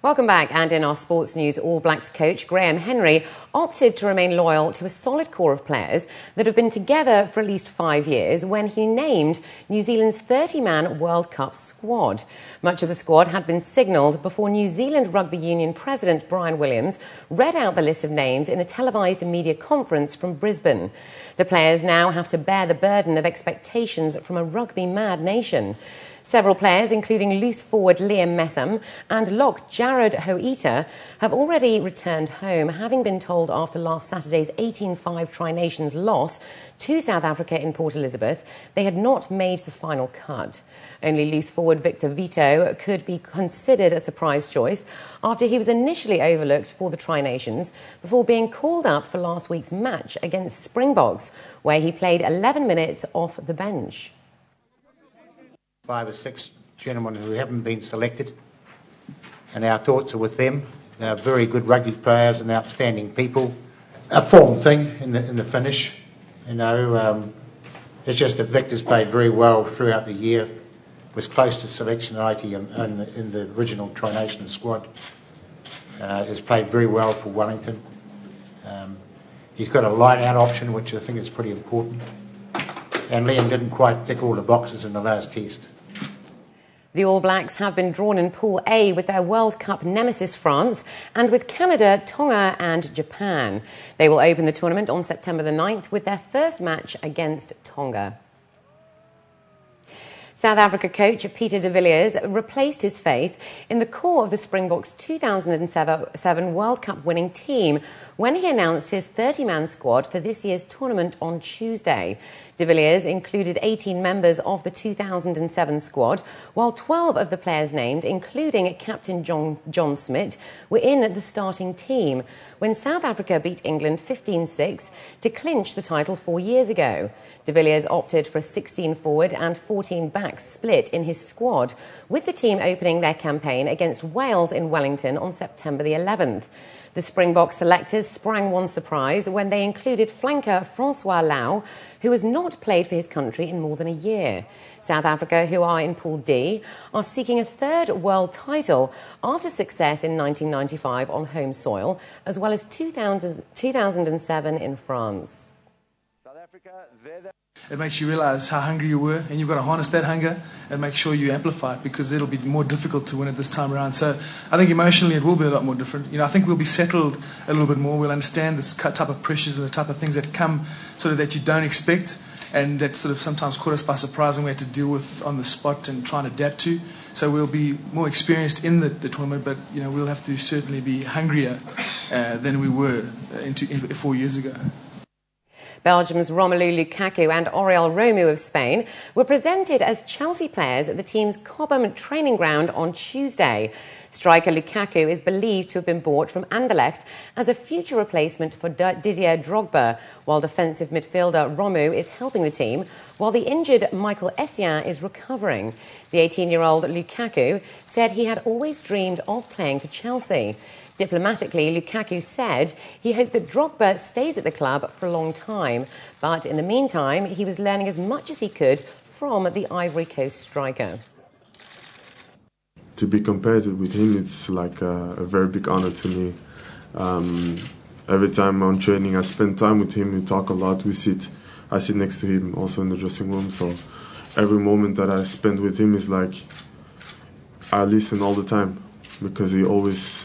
Welcome back, and in our sports news, All Blacks coach Graham Henry opted to remain loyal to a solid core of players that have been together for at least 5 years when he named New Zealand's 30-man World Cup squad. Much of the squad had been signalled before New Zealand Rugby Union President Brian Williams read out the list of names in a televised media conference from Brisbane. The players now have to bear the burden of expectations from a rugby-mad nation. Several players, including loose forward Liam Messam and lock Jared Hoeiter, have already returned home, having been told after last Saturday's 18-5 Tri-Nations loss to South Africa in Port Elizabeth they had not made the final cut. Only loose forward Victor Vito could be considered a surprise choice after he was initially overlooked for the Tri-Nations before being called up for last week's match against Springboks, where he played 11 minutes off the bench. 5 or 6 gentlemen who haven't been selected, and our thoughts are with them. They're very good rugby players and outstanding people. A form thing in the finish, it's just that Victor's played very well throughout the year, was close to selectionality in the original Tri-Nations squad, has played very well for Wellington. He's got a line-out option, which I think is pretty important, and Liam didn't quite tick all the boxes in the last test. The All Blacks have been drawn in Pool A with their World Cup nemesis France and with Canada, Tonga and Japan. They will open the tournament on September the 9th with their first match against Tonga. South Africa coach Peter de Villiers replaced his faith in the core of the Springboks' 2007 World Cup winning team when he announced his 30-man squad for this year's tournament on Tuesday. De Villiers included 18 members of the 2007 squad, while 12 of the players named, including captain John Smit, were in the starting team when South Africa beat England 15-6 to clinch the title 4 years ago. De Villiers opted for a 16-forward and 14-back split in his squad, with the team opening their campaign against Wales in Wellington on September the 11th. The Springbok selectors sprang one surprise when they included flanker Francois Lau, who has not played for his country in more than a year. South Africa, who are in Pool D, are seeking a third world title after success in 1995 on home soil, as well as 2007 in France. South Africa, it makes you realise how hungry you were, and you've got to harness that hunger and make sure you amplify it, because it'll be more difficult to win it this time around. So I think emotionally it will be a lot more different. I think we'll be settled a little bit more. We'll understand this type of pressures and the type of things that come sort of that you don't expect, and that sort of sometimes caught us by surprise and we had to deal with on the spot and try and adapt to. So we'll be more experienced in the tournament, but we'll have to certainly be hungrier than we were 4 years ago. Belgium's Romelu Lukaku and Oriol Romeu of Spain were presented as Chelsea players at the team's Cobham training ground on Tuesday. Striker Lukaku is believed to have been bought from Anderlecht as a future replacement for Didier Drogba, while defensive midfielder Romeu is helping the team, while the injured Michael Essien is recovering. The 18-year-old Lukaku said he had always dreamed of playing for Chelsea. Diplomatically, Lukaku said he hoped that Drogba stays at the club for a long time, but in the meantime, he was learning as much as he could from the Ivory Coast striker. To be compared with him, it's like a very big honor to me. Every time on training, I spend time with him. We talk a lot. I sit next to him also in the dressing room. So every moment that I spend with him is like I listen all the time, because he always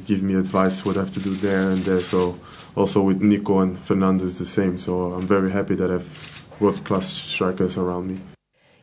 give me advice what I have to do there and there. So also with Nico and Fernando is the same. So I'm very happy that I have world-class strikers around me.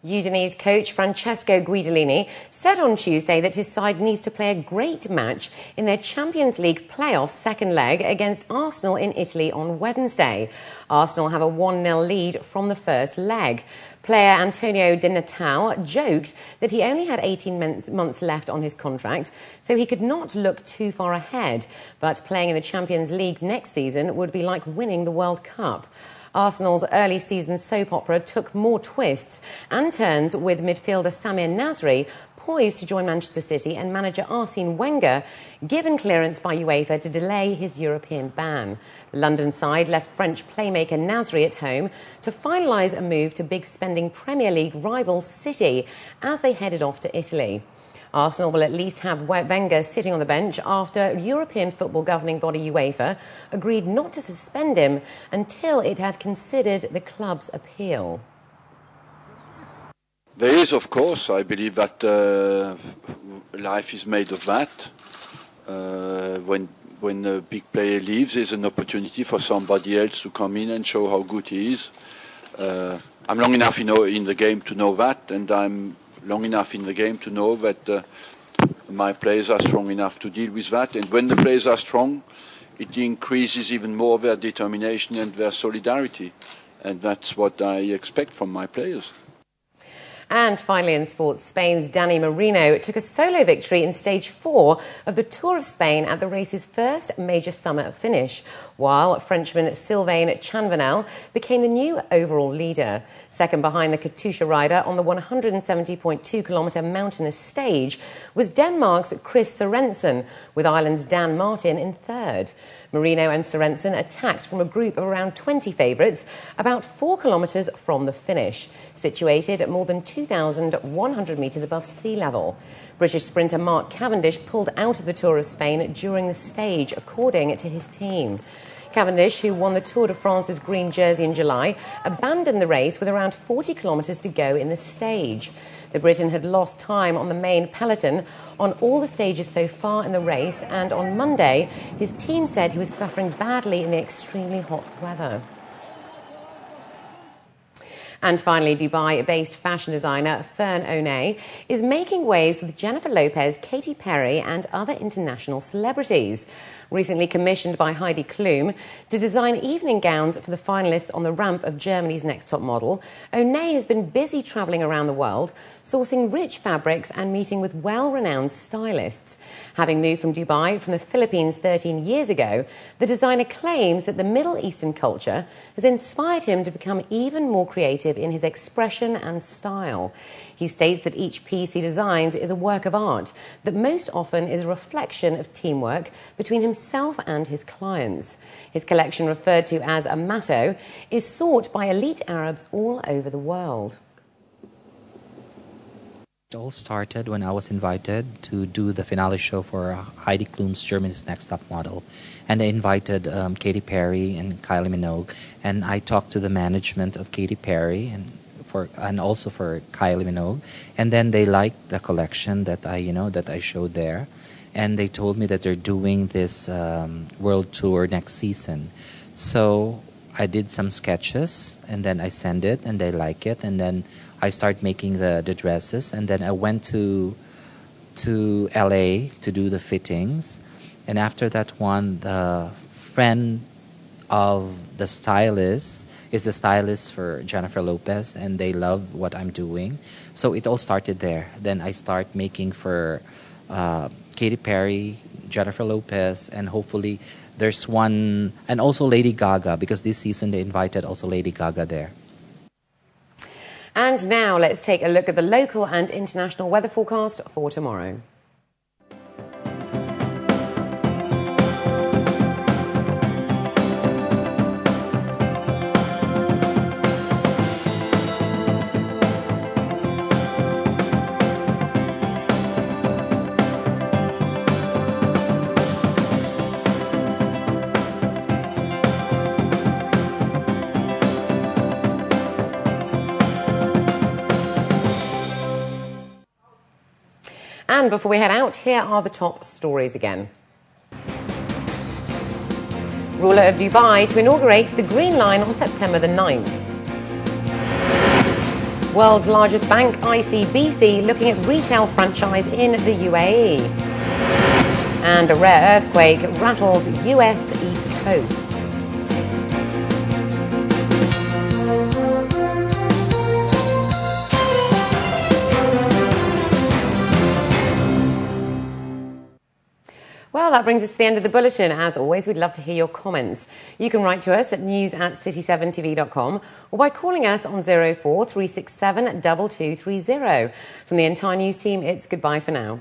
Udinese coach Francesco Guidolini said on Tuesday that his side needs to play a great match in their Champions League playoff second leg against Arsenal in Italy on Wednesday. Arsenal have a 1-0 lead from the first leg. Player Antonio Di Natale joked that he only had 18 months left on his contract, so he could not look too far ahead. But playing in the Champions League next season would be like winning the World Cup. Arsenal's early season soap opera took more twists and turns, with midfielder Samir Nasri poised to join Manchester City and manager Arsene Wenger given clearance by UEFA to delay his European ban. The London side left French playmaker Nasri at home to finalise a move to big spending Premier League rival City as they headed off to Italy. Arsenal will at least have Wenger sitting on the bench after European football governing body UEFA agreed not to suspend him until it had considered the club's appeal. There is, of course. I believe that life is made of that. When a big player leaves, there's an opportunity for somebody else to come in and show how good he is. I'm long enough in the game to know that, and I'm long enough in the game to know that my players are strong enough to deal with that. And when the players are strong, it increases even more their determination and their solidarity. And that's what I expect from my players. And finally in sports, Spain's Dani Marino took a solo victory in stage 4 of the Tour of Spain at the race's first major summer finish, while Frenchman Sylvain Chanvanel became the new overall leader. Second behind the Katusha rider on the 170.2-kilometre mountainous stage was Denmark's Chris Sørensen, with Ireland's Dan Martin in third. Marino and Sørensen attacked from a group of around 20 favourites, about 4 kilometres from the finish, situated at more than 2,100 metres above sea level. British sprinter Mark Cavendish pulled out of the Tour of Spain during the stage, according to his team. Cavendish, who won the Tour de France's green jersey in July, abandoned the race with around 40 kilometres to go in the stage. The Briton had lost time on the main peloton on all the stages so far in the race, and on Monday, his team said he was suffering badly in the extremely hot weather. And finally, Dubai-based fashion designer Fern Onay is making waves with Jennifer Lopez, Katy Perry and other international celebrities. Recently commissioned by Heidi Klum to design evening gowns for the finalists on the ramp of Germany's Next Top Model, Onay has been busy travelling around the world, sourcing rich fabrics and meeting with well-renowned stylists. Having moved from Dubai from the Philippines 13 years ago, the designer claims that the Middle Eastern culture has inspired him to become even more creative in his expression and style. He states that each piece he designs is a work of art that most often is a reflection of teamwork between himself and his clients. His collection, referred to as a matto, is sought by elite Arabs all over the world. It all started when I was invited to do the finale show for Heidi Klum's Germany's Next Top Model. And I invited Katy Perry and Kylie Minogue. And I talked to the management of Katy Perry and also for Kylie Minogue. And then they liked the collection that I showed there. And they told me that they're doing this world tour next season. So I did some sketches, and then I sent it, and they like it, and then I start making the dresses, and then I went to LA to do the fittings, and after that one, the friend of the stylist is the stylist for Jennifer Lopez, and they love what I'm doing, so it all started there. Then I start making for Katy Perry, Jennifer Lopez, and hopefully there's one, and also Lady Gaga, because this season they invited also Lady Gaga there. And now let's take a look at the local and international weather forecast for tomorrow. And before we head out, here are the top stories again. Ruler of Dubai to inaugurate the Green Line on September the 9th. World's largest bank, ICBC, looking at retail franchise in the UAE. And a rare earthquake rattles US East Coast. Well, that brings us to the end of the bulletin. As always, we'd love to hear your comments. You can write to us at news@city7tv.com or by calling us on 04 367 2230. From the entire news team, it's goodbye for now.